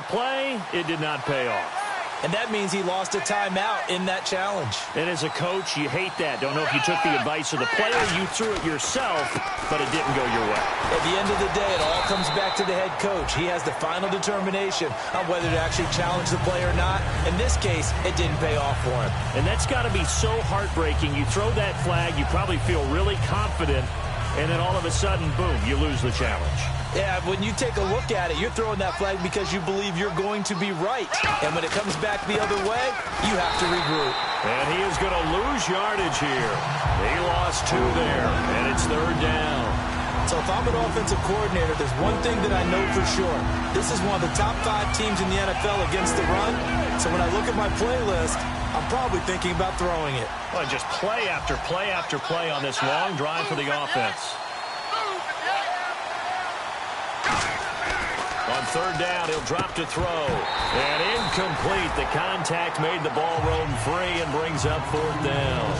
play, it did not pay off. And that means he lost a timeout in that challenge. And as a coach, you hate that. Don't know if you took the advice of the player, you threw it yourself, but it didn't go your way. At the end of the day, it all comes back to the head coach. He has the final determination on whether to actually challenge the play or not. In this case, it didn't pay off for him. And that's got to be so heartbreaking. You throw that flag, you probably feel really confident, and then all of a sudden, boom, you lose the challenge. Yeah, when you take a look at it, you're throwing that flag because you believe you're going to be right. And when it comes back the other way, you have to regroup. And he is going to lose yardage here. He lost 2 there, and it's 3rd down. So if I'm an offensive coordinator, there's one thing that I know for sure. This is one of the top 5 teams in the NFL against the run. So when I look at my playlist, I'm probably thinking about throwing it. Well, just play after play after play on this long drive for the offense. On 3rd down, he'll drop to throw. And incomplete. The contact made the ball roam free and brings up 4th down.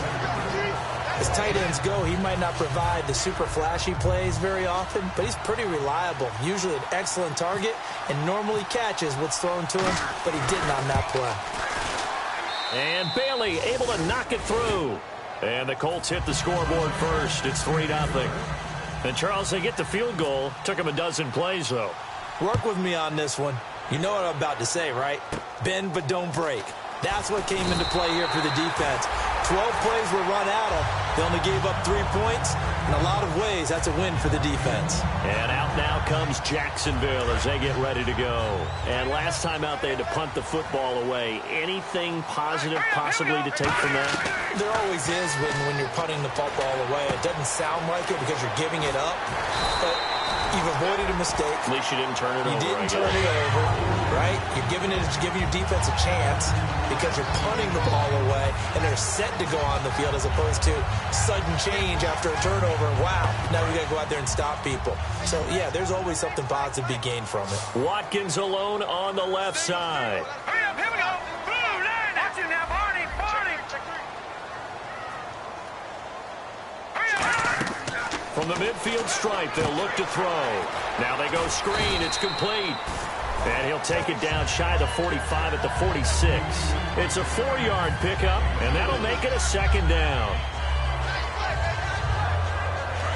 As tight ends go, he might not provide the super flashy plays very often, but he's pretty reliable. Usually an excellent target and normally catches what's thrown to him, but he didn't on that play. And Bailey able to knock it through. And the Colts hit the scoreboard first. It's 3-0. And Charles, they get the field goal. Took him a dozen plays, though. Work with me on this one. You know what I'm about to say, right? Bend but don't break. That's what came into play here for the defense. 12 plays were run at them. They only gave up 3 points. In a lot of ways, that's a win for the defense. And out now comes Jacksonville as they get ready to go. And last time out, they had to punt the football away. Anything positive possibly to take from that? There always is when you're punting the football away. It doesn't sound like it because you're giving it up. But you've avoided a mistake. At least you didn't turn it over. You didn't turn it over, right? You're giving your defense a chance because you're punting the ball away, and they're set to go on the field as opposed to sudden change after a turnover. Wow, now we got to go out there and stop people. So, yeah, there's always something positive to be gained from it. Watkins alone on the left side. Hurry up, here we go. Blue line. Watch it now, Barney. From the midfield stripe, they'll look to throw. Now they go screen. It's complete. And he'll take it down shy of the 45 at the 46. It's a 4-yard pickup, and that'll make it a 2nd down.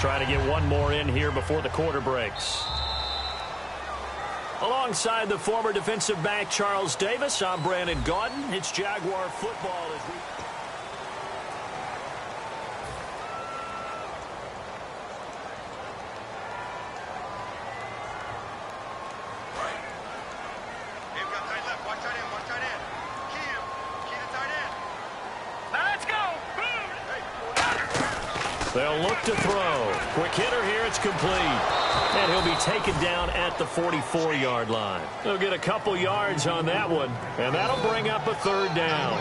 Trying to get one more in here before the quarter breaks. Alongside the former defensive back Charles Davis, I'm Brandon Gaudin. It's Jaguar football as we... They'll look to throw. Quick hitter here. It's complete. And he'll be taken down at the 44-yard line. They'll get a couple yards on that one, and that'll bring up a 3rd down.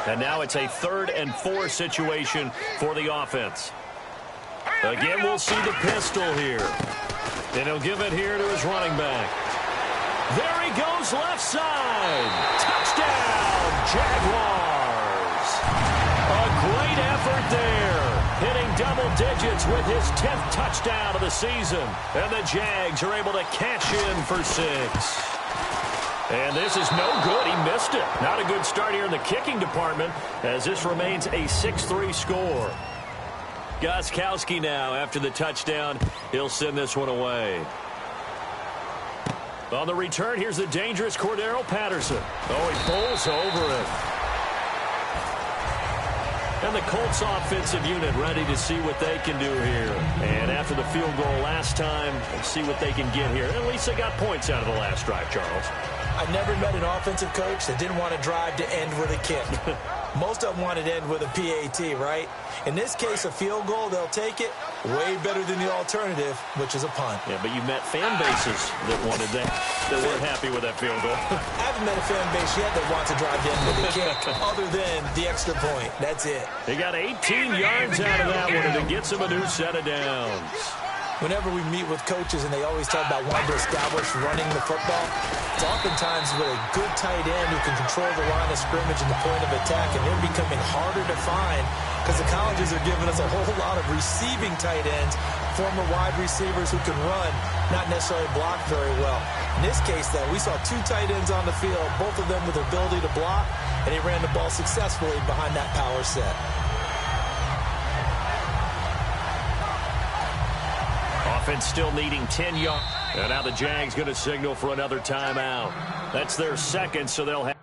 And now it's a 3rd and 4 situation for the offense. Again, we'll see the pistol here. And he'll give it here to his running back. There he goes left side. Touchdown, Jaguars. A great effort there, hitting double digits with his 10th touchdown of the season. And the Jags are able to cash in for 6. And this is no good. He missed it. Not a good start here in the kicking department as this remains a 6-3 score. Gostkowski now after the touchdown. He'll send this one away. On the return, here's the dangerous Cordero Patterson. Oh, he pulls over it. And the Colts offensive unit ready to see what they can do here. And after the field goal last time, we'll see what they can get here. At least they got points out of the last drive, Charles. I never met an offensive coach that didn't want to drive to end with a kick. Most of them wanted to end with a PAT, right? In this case, a field goal, they'll take it. Way better than the alternative, which is a punt. Yeah, but you met fan bases that wanted that weren't happy with that field goal. I haven't met a fan base yet that wants to drive to end with a kick other than the extra point. That's it. He got 18 yards out of that one, and it gets him a new set of downs. Whenever we meet with coaches and they always talk about wanting to establish running the football, it's oftentimes with a good tight end who can control the line of scrimmage and the point of attack, and they're becoming harder to find because the colleges are giving us a whole lot of receiving tight ends, former wide receivers who can run, not necessarily block very well. In this case, though, we saw two tight ends on the field, both of them with the ability to block, and he ran the ball successfully behind that power set. Offense still needing 10 yards. And now the Jags going to signal for another timeout. That's their second, so they'll have.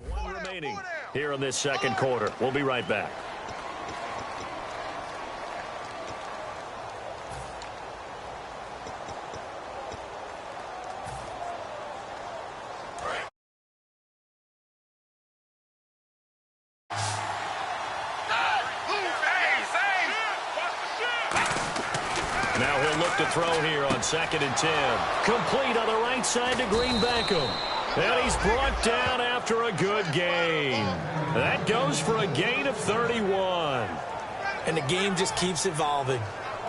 One remaining here in this second quarter. We'll be right back. Now he'll look to throw here on 2nd and 10. Complete on the right side to Green Beckham. And he's brought down after a good gain. That goes for a gain of 31. And the game just keeps evolving.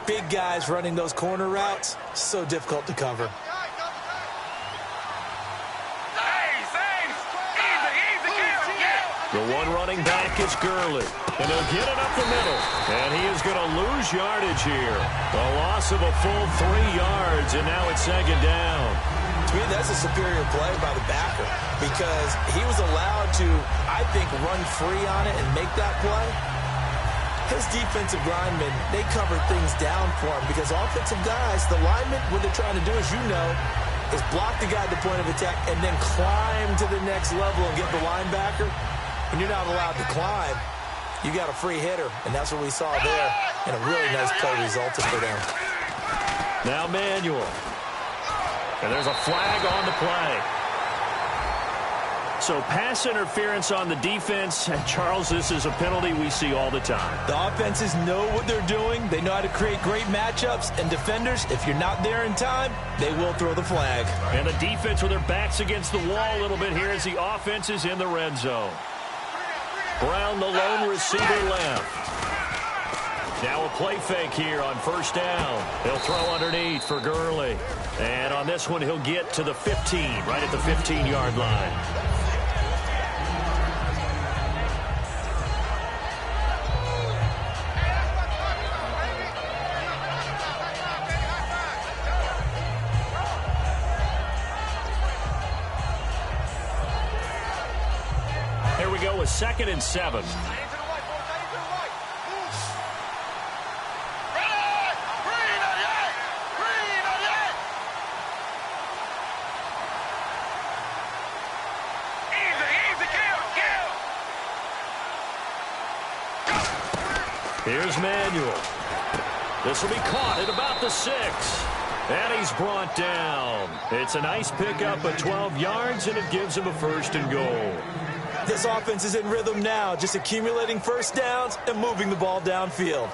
Big guys running those corner routes, so difficult to cover. The one running back is Gurley. And he'll get it up the middle. And he is going to lose yardage here. A loss of a full 3 yards, and now it's 2nd down. To me, that's a superior play by the backer because he was allowed to, I think, run free on it and make that play. His defensive linemen, they covered things down for him because offensive guys, the linemen, what they're trying to do, as you know, is block the guy at the point of attack and then climb to the next level and get the linebacker. When you're not allowed to climb, you got a free hitter, and that's what we saw there, and a really nice play resulted for them. Now Manuel. And there's a flag on the play. So pass interference on the defense. Charles, this is a penalty we see all the time. The offenses know what they're doing. They know how to create great matchups, and defenders, if you're not there in time, they will throw the flag. And the defense with their backs against the wall a little bit here as the offense is in the red zone. Brown, the lone receiver left. Now a play fake here on 1st down. He'll throw underneath for Gurley. And on this one, he'll get to the 15, right at the 15-yard line. Here we go with 2nd and 7. Here's Manuel. This will be caught at about the 6. And he's brought down. It's a nice pickup of 12 yards, and it gives him a 1st and goal. This offense is in rhythm now, just accumulating 1st downs and moving the ball downfield.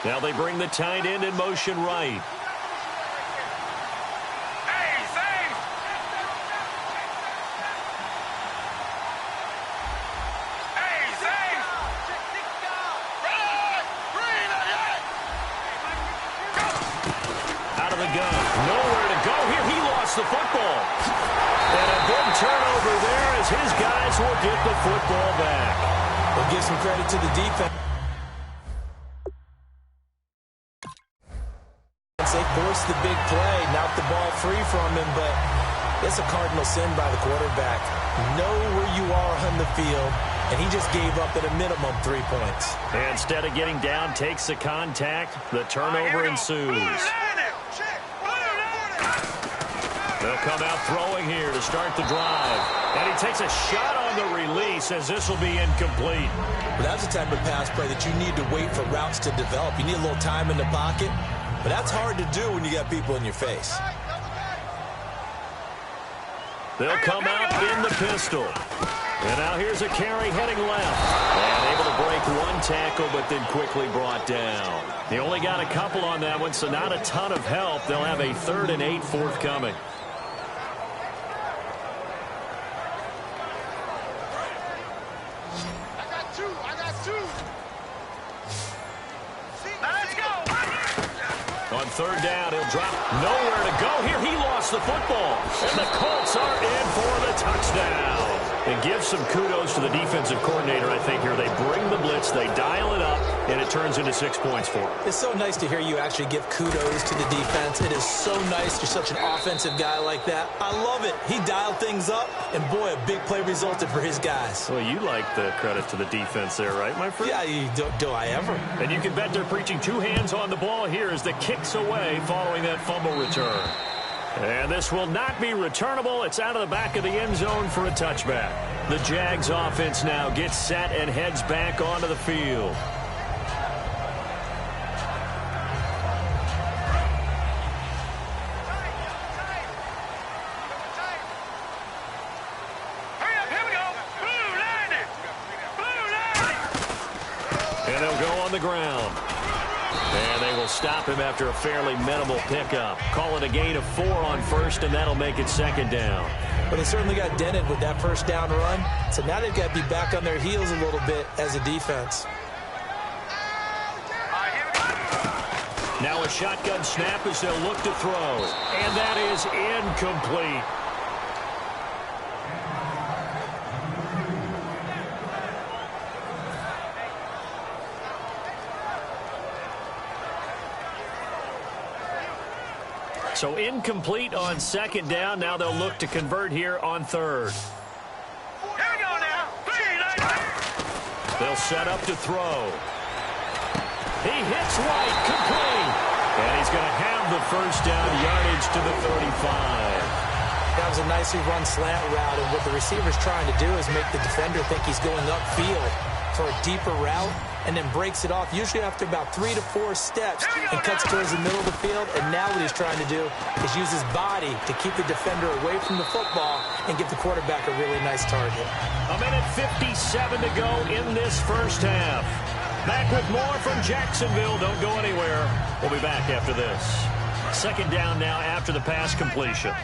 Now they bring the tight end in motion right. Out of the gun. Nowhere to go here. He lost the football. And a big turnover there as his guys will get the football back. We'll give some credit to the defense. They forced the big play, knocked the ball free from him, but it's a cardinal sin by the quarterback. Know where you are on the field, and he just gave up at a minimum 3 points. And instead of getting down, takes the contact. The turnover ensues. They'll come out throwing here to start the drive. And he takes a shot on the release as this will be incomplete. But that's the type of pass play that you need to wait for routes to develop. You need a little time in the pocket, but that's hard to do when you got people in your face. They'll come out in the pistol. And now here's a carry heading left. And able to break one tackle, but then quickly brought down. He only got a couple on that one, so not a ton of help. They'll have a 3rd and 8 forthcoming. On 3rd down, he'll drop. Nowhere to go here. He lost the football. And the Colts are in for the touchdown. And give some kudos to the defensive coordinator, I think, here. They bring the blitz, they dial it up, and it turns into 6 points for them. It's so nice to hear you actually give kudos to the defense. It is so nice. You're such an offensive guy like that. I love it. He dialed things up, and boy, a big play resulted for his guys. Well, you like the credit to the defense there, right, my friend? Yeah, do I ever? And you can bet they're preaching 2 hands on the ball here as the kick's away following that fumble return. And this will not be returnable. It's out of the back of the end zone for a touchback. The Jags offense now gets set and heads back onto the field. And they'll go on the ground. And they will stop him after a fairly minimal pickup. Call it a gain of 4 on 1st, and that'll make it 2nd down. But they certainly got dented with that 1st down run. So now they've got to be back on their heels a little bit as a defense. Now a shotgun snap as they'll look to throw. And that is incomplete. So incomplete on 2nd down. Now they'll look to convert here on 3rd. Here we go now. They'll set up to throw. He hits right, complete. And he's going to have the 1st down, yardage to the 35. That was a nicely run slant route, and what the receiver's trying to do is make the defender think he's going upfield for a deeper route, and then breaks it off, usually after about 3 to 4 steps, and cuts towards the middle of the field. And now what he's trying to do is use his body to keep the defender away from the football and give the quarterback a really nice target. 1:57 to go in this 1st half. Back with more from Jacksonville. Don't go anywhere. We'll be back after this. 2nd down now after the pass completion.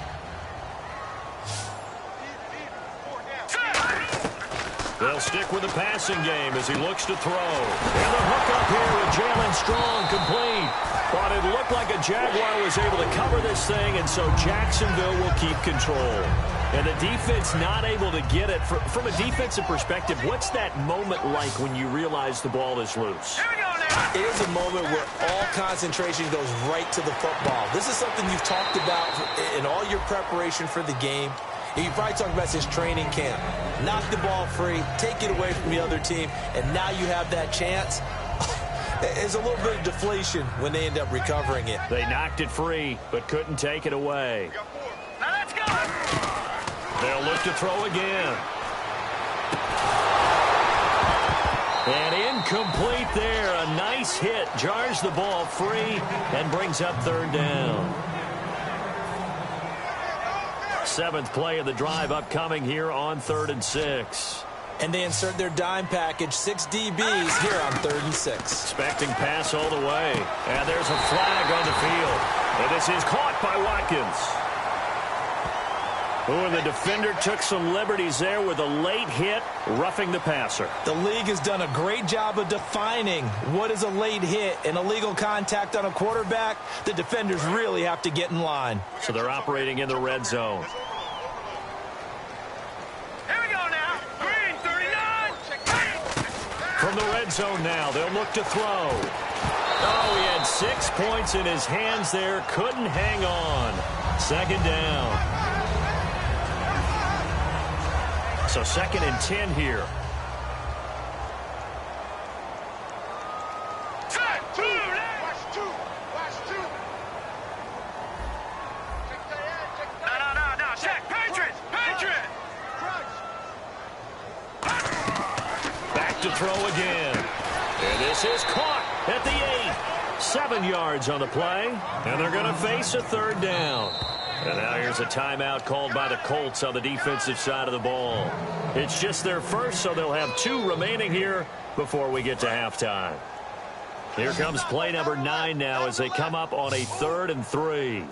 They'll stick with the passing game as he looks to throw. And the hook up here with Jalen Strong, complete. But it looked like a Jaguar was able to cover this thing, and so Jacksonville will keep control. And the defense not able to get it. From a defensive perspective, what's that moment like when you realize the ball is loose? It is a moment where all concentration goes right to the football. This is something you've talked about in all your preparation for the game. You probably talk about this training camp. Knock the ball free, take it away from the other team, and now you have that chance. There's a little bit of deflation when they end up recovering it. They knocked it free, but couldn't take it away. Now let's go. They'll look to throw again. And incomplete there. A nice hit. Jars the ball free and brings up 3rd down. 7th play of the drive upcoming here on 3rd and 6. And they insert their dime package, 6 DBs here on 3rd and 6. Expecting pass all the way. And there's a flag on the field. And this is caught by Watkins. And the defender took some liberties there with a late hit, roughing the passer. The league has done a great job of defining what is a late hit and illegal contact on a quarterback. The defenders really have to get in line. So they're operating in the red zone. Here we go now. Green 39. From the red zone now, they'll look to throw. Oh, he had 6 points in his hands there. Couldn't hang on. 2nd down. So 2nd and 10 here. No. Check. Patriot. throw again. And this is caught at the 8. 7 yards on the play, and they're going to face a third down. And now here's a timeout called by the Colts on the defensive side of the ball. It's just their first, so they'll have 2 remaining here before we get to halftime. Here comes play number 9 now as they come up on a 3rd and 3.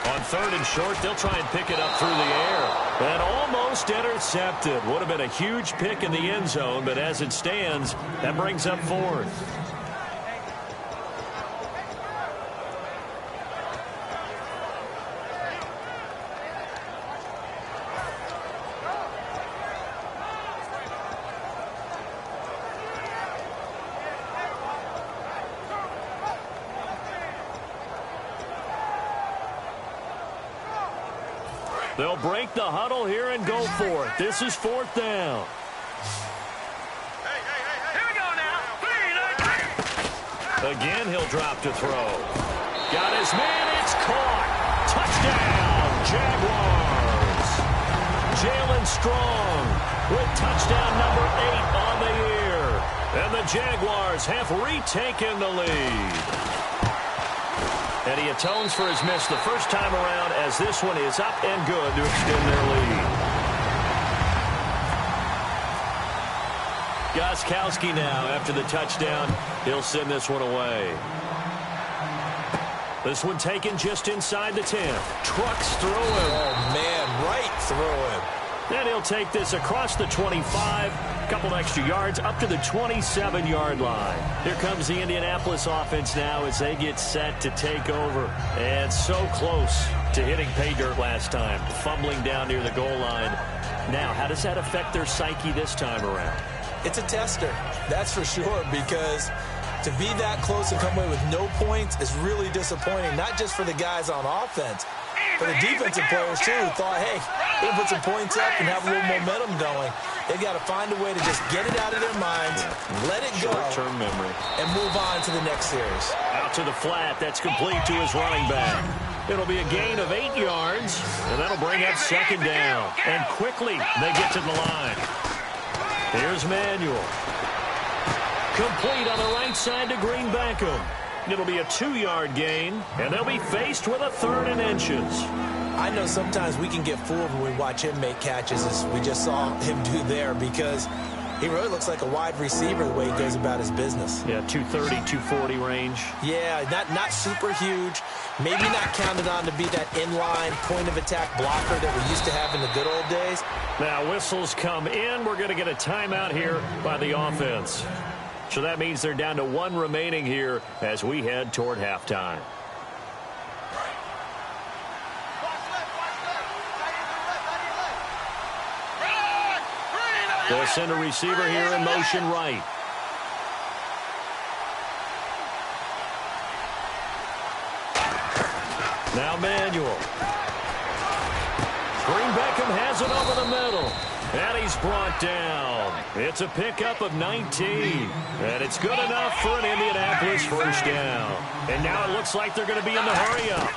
On 3rd and short, they'll try and pick it up through the air. And almost intercepted. Would have been a huge pick in the end zone, but as it stands, that brings up 4th. They'll break the huddle here and go for it. This is 4th down. Here we go now. Again, he'll drop to throw. Got his man. It's caught. Touchdown, Jaguars. Jalen Strong with touchdown number 8 on the year. And the Jaguars have retaken the lead. And he atones for his miss the first time around as this one is up and good to extend their lead. Gostkowski now after the touchdown. He'll send this one away. This one taken just inside the 10. Trucks through him. Oh, man, right through him. Then he'll take this across the 25, a couple extra yards, up to the 27-yard line. Here comes the Indianapolis offense now as they get set to take over. And so close to hitting pay dirt last time, fumbling down near the goal line. Now, how does that affect their psyche this time around? It's a tester, that's for sure, because to be that close and come away with no points is really disappointing, not just for the guys on offense, for the defensive players, too, who thought, hey, they'll put some points up and have a little momentum going. They've got to find a way to just get it out of their minds, let it go, short-term memory, and move on to the next series. Out to the flat. That's complete to his running back. It'll be a gain of 8 yards, and that'll bring up 2nd down. And quickly, they get to the line. Here's Manuel. Complete on the right side to Green Beckham. It'll be a 2-yard gain, and they'll be faced with a 3rd and inches. I know sometimes we can get fooled when we watch him make catches, as we just saw him do there, because he really looks like a wide receiver the way he goes about his business. Yeah, 230, 240 range. Yeah, not super huge. Maybe not counted on to be that inline point-of-attack blocker that we used to have in the good old days. Now whistles come in. We're going to get a timeout here by the offense. So that means they're down to 1 remaining here as we head toward halftime. They'll send a receiver here in motion right. Now Manuel. Green Beckham has it over the middle. And he's brought down. It's a pickup of 19. And it's good enough for an Indianapolis first down. And now it looks like they're going to be in the hurry-up.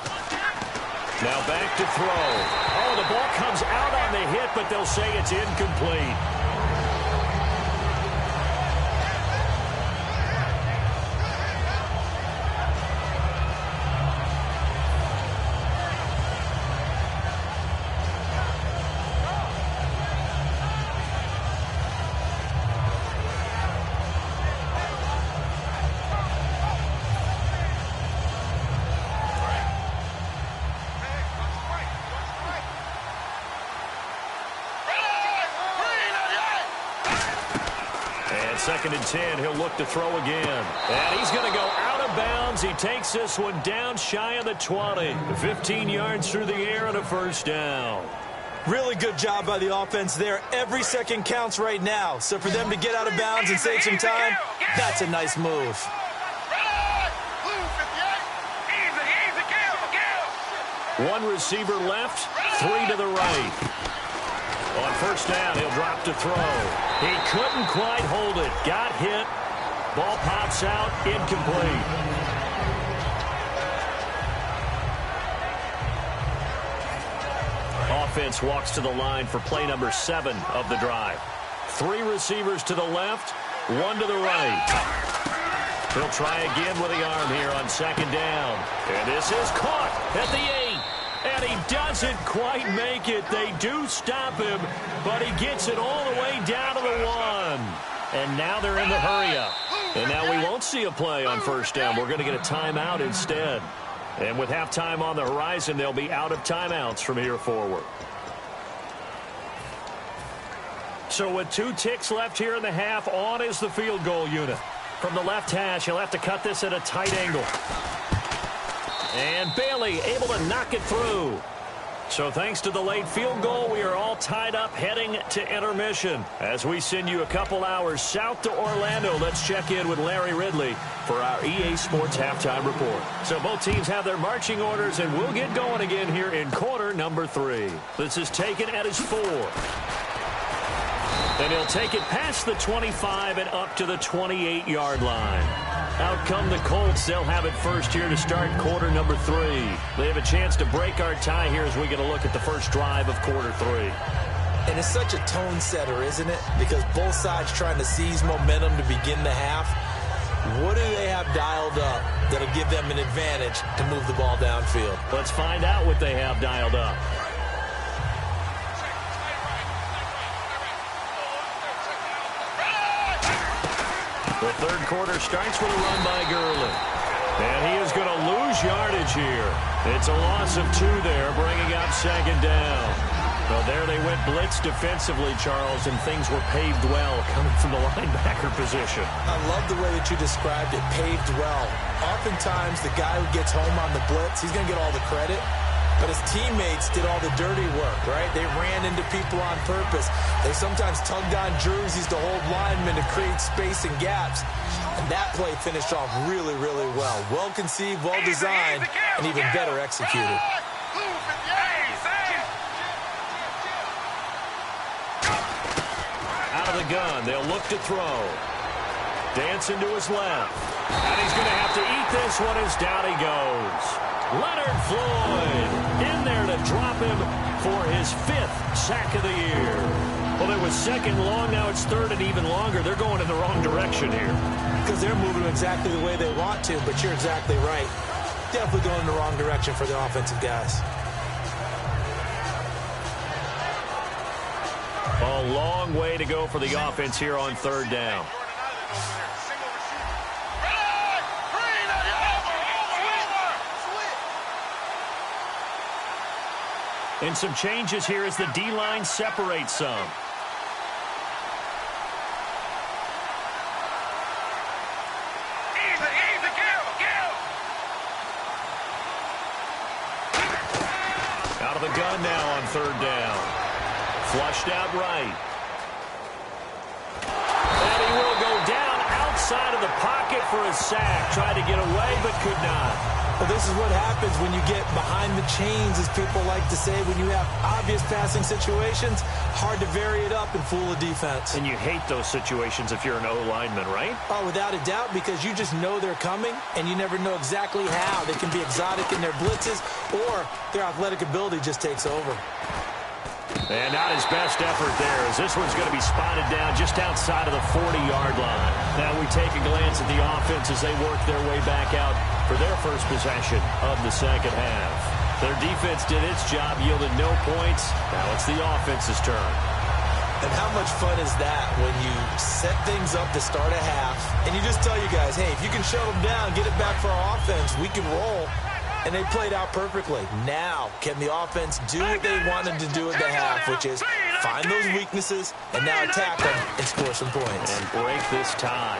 Now back to throw. Oh, the ball comes out on the hit, but they'll say it's incomplete. Second and 10, he'll look to throw again. And he's going to go out of bounds. He takes this one down shy of the 20. 15 yards through the air and a first down. Really good job by the offense there. Every second counts right now. So for them to get out of bounds and save some time, that's a nice move. One receiver left, 3 to the right. On first down, he'll drop to throw. He couldn't quite hold it. Got hit. Ball pops out. Incomplete. Offense walks to the line for play number 7 of the drive. Three receivers to the left, one to the right. He'll try again with the arm here on second down. And this is caught at the 8. And he doesn't quite make it. They do stop him, but he gets it all the way down to the 1. And now they're in the hurry-up. And now we won't see a play on first down. We're going to get a timeout instead. And with halftime on the horizon, they'll be out of timeouts from here forward. So with 2 ticks left here in the half, on is the field goal unit. From the left hash, he'll have to cut this at a tight angle. And Bailey able to knock it through. So thanks to the late field goal, we are all tied up heading to intermission. As we send you a couple hours south to Orlando, let's check in with Larry Ridley for our EA Sports Halftime Report. So both teams have their marching orders, and we'll get going again here in quarter number 3. This is taken at his 4. And he'll take it past the 25 and up to the 28-yard line. Out come the Colts. They'll have it first here to start quarter number 3. They have a chance to break our tie here as we get a look at the first drive of quarter 3. And it's such a tone setter, isn't it? Because both sides trying to seize momentum to begin the half. What do they have dialed up that'll give them an advantage to move the ball downfield? Let's find out what they have dialed up. The third quarter starts with a run by Gurley. And he is going to lose yardage here. It's a loss of 2 there, bringing up second down. Well, there they went blitz defensively, Charles, and things were paved well coming from the linebacker position. I love the way that you described it, paved well. Oftentimes, the guy who gets home on the blitz, he's going to get all the credit. But his teammates did all the dirty work, right? They ran into people on purpose. They sometimes tugged on jerseys to hold linemen to create space and gaps. And that play finished off really, really well. Well conceived, well designed, and even better executed. Out of the gun, they'll look to throw. Dancing to his left. And he's going to have to eat this one as down he goes. Leonard Floyd in there to drop him for his 5th sack of the year. Well, it was second long. Now it's third and even longer. They're going in the wrong direction here. Because they're moving exactly the way they want to, but you're exactly right. Definitely going in the wrong direction for the offensive guys. A long way to go for the offense here on third down. And some changes here as the D-line separates some. Out of the gun now on third down. Flushed out right. And he will go down outside of the pocket for a sack. Tried to get away but could not. Well, this is what happens when you get behind the chains, as people like to say. When you have obvious passing situations, hard to vary it up and fool a defense. And you hate those situations if you're an O-lineman, right? Oh, without a doubt, because you just know they're coming, and you never know exactly how. They can be exotic in their blitzes, or their athletic ability just takes over. And not his best effort there, as this one's going to be spotted down just outside of the 40-yard line. Now we take a glance at the offense as they work their way back out for their first possession of the second half. Their defense did its job, yielded no points. Now it's the offense's turn. And how much fun is that when you set things up to start a half, and you just tell you guys, hey, if you can shut them down, get it back for our offense, we can roll. And they played out perfectly. Now, can the offense do what they wanted to do at the half, which is find those weaknesses and now attack them and score some points. And break this tie.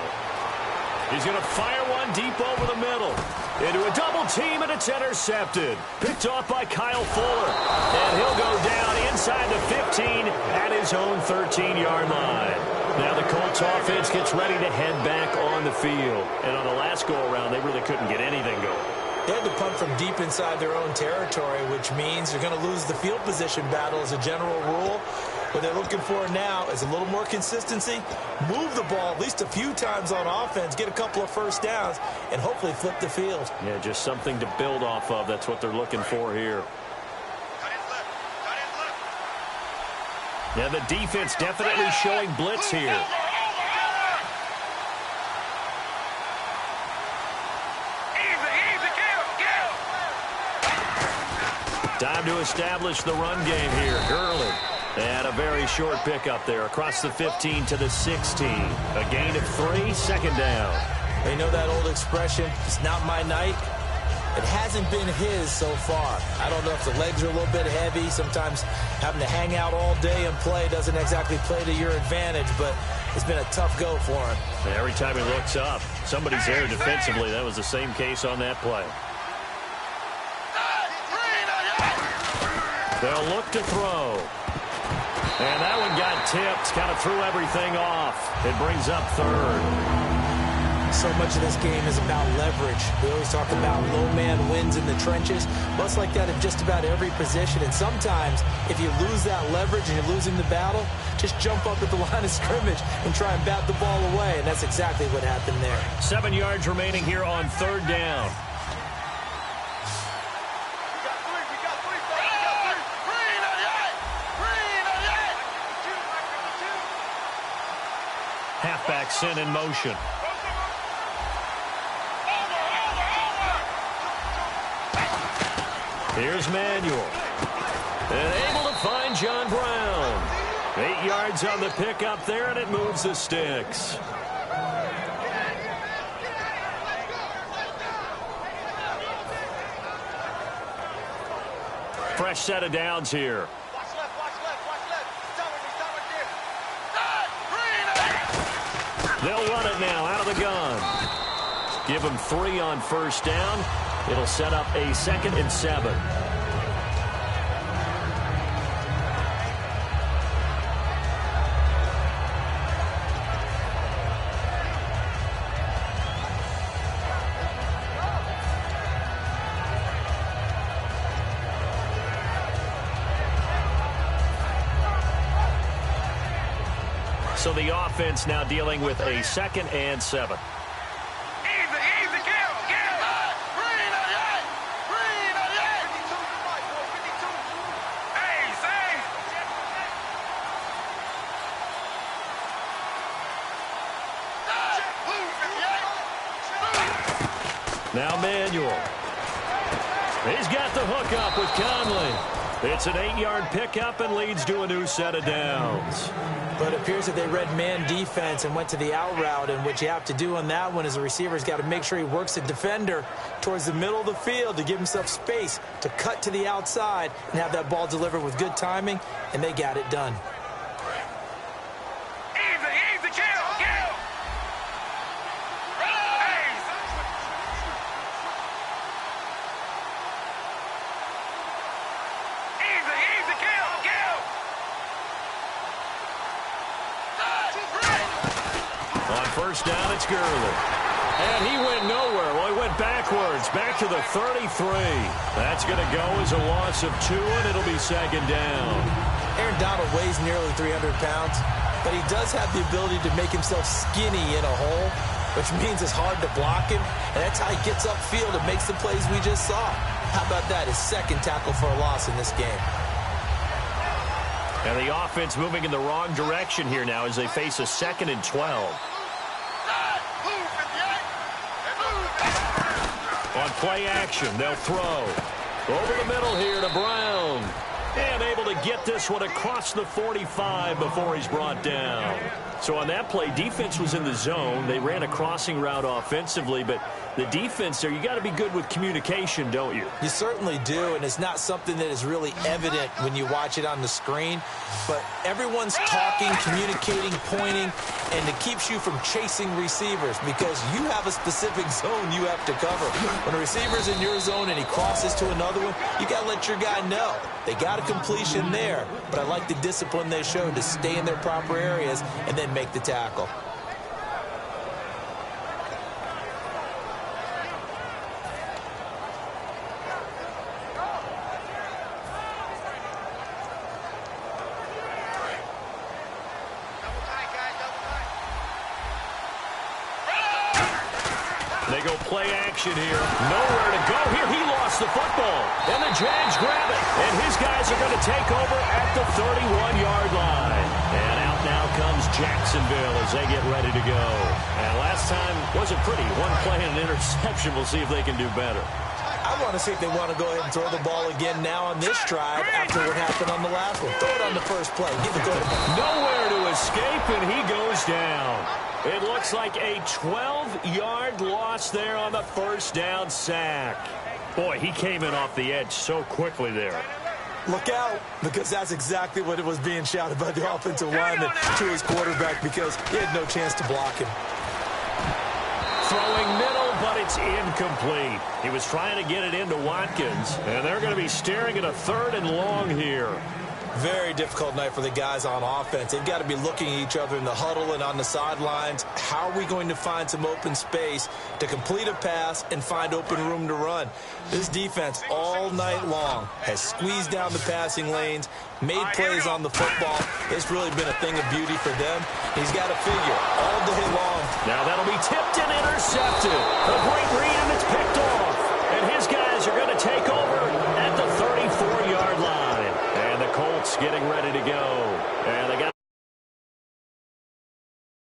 He's going to fire one deep over the middle. Into a double team, and it's intercepted. Picked off by Kyle Fuller. And he'll go down inside the 15 at his own 13-yard line. Now the Colts offense gets ready to head back on the field. And on the last go-around, they really couldn't get anything going. They had to punt from deep inside their own territory, which means they're going to lose the field position battle as a general rule. What they're looking for now is a little more consistency, move the ball at least a few times on offense, get a couple of first downs, and hopefully flip the field. Yeah, just something to build off of. That's what they're looking for here. Yeah, the defense definitely showing blitz here. Time to establish the run game here. Gurley. And a very short pickup there across the 15 to the 16. A gain of 3, second down. They know that old expression, it's not my night. It hasn't been his so far. I don't know if the legs are a little bit heavy. Sometimes having to hang out all day and play doesn't exactly play to your advantage, but it's been a tough go for him. Every time he looks up, somebody's there defensively. That was the same case on that play. They'll look to throw. And that one got tipped, kind of threw everything off. It brings up third. So much of this game is about leverage. We always talk about low man wins in the trenches. Well, it's like that in just about every position. And sometimes, if you lose that leverage and you're losing the battle, just jump up at the line of scrimmage and try and bat the ball away. And that's exactly what happened there. 7 yards remaining here on third down. Halfback sent in motion. Here's Manuel. And able to find John Brown. 8 yards on the pickup there, and it moves the sticks. Fresh set of downs here. They'll run it now out of the gun. Give them 3 on first down. It'll set up a 2nd and 7. So the offense now dealing with a 2nd and 7. Now Manuel. He's got the hook up with Conley. It's an 8-yard pickup and leads to a new set of downs. But it appears that they read man defense and went to the out route. And what you have to do on that one is the receiver's got to make sure he works the defender towards the middle of the field to give himself space to cut to the outside and have that ball delivered with good timing. And they got it done. First down, it's Gurley. And he went nowhere. Well, he went backwards, back to the 33. That's going to go as a loss of 2, and it'll be 2nd down. Aaron Donald weighs nearly 300 pounds, but he does have the ability to make himself skinny in a hole, which means it's hard to block him, and that's how he gets upfield and makes the plays we just saw. How about that? His 2nd tackle for a loss in this game. And the offense moving in the wrong direction here now as they face a 2nd and 12. On play action, they'll throw. Over the middle here to Brown. And able to get this one across the 45 before he's brought down. So on that play, defense was in the zone. They ran a crossing route offensively, but the defense there, you got to be good with communication, don't you? You certainly do, and it's not something that is really evident when you watch it on the screen. But everyone's talking, communicating, pointing, and it keeps you from chasing receivers because you have a specific zone you have to cover. When a receiver's in your zone and he crosses to another one, you got to let your guy know. They got a completion there, but I like the discipline they showed to stay in their proper areas and then make the tackle. They go play action here. Nowhere to go here. He lost gets the football, and the Jags grab it. And his guys are going to take over at the 31-yard line. And out now comes Jacksonville as they get ready to go. And last time wasn't pretty. One play and an interception. We'll see if they can do better. I want to see if they want to go ahead and throw the ball again now on this drive after what happened on the last one. Throw it on the first play. Give it to him. Nowhere to escape, and he goes down. It looks like a 12-yard loss there on the first down sack. Boy, he came in off the edge so quickly there. Look out, because that's exactly what it was being shouted by the offensive lineman to his quarterback because he had no chance to block him. Throwing middle, but it's incomplete. He was trying to get it into Watkins, and they're going to be staring at a 3rd and long here. Very difficult night for the guys on offense. They've got to be looking at each other in the huddle and on the sidelines. How are we going to find some open space to complete a pass and find open room to run? This defense all night long has squeezed down the passing lanes, made plays on the football. It's really been a thing of beauty for them. He's got to figure all day long. Now that'll be tipped and intercepted. A great read, and it's picked off. And his guys are going to take over at the 34-yard line. And the Colts getting ready to go. And they got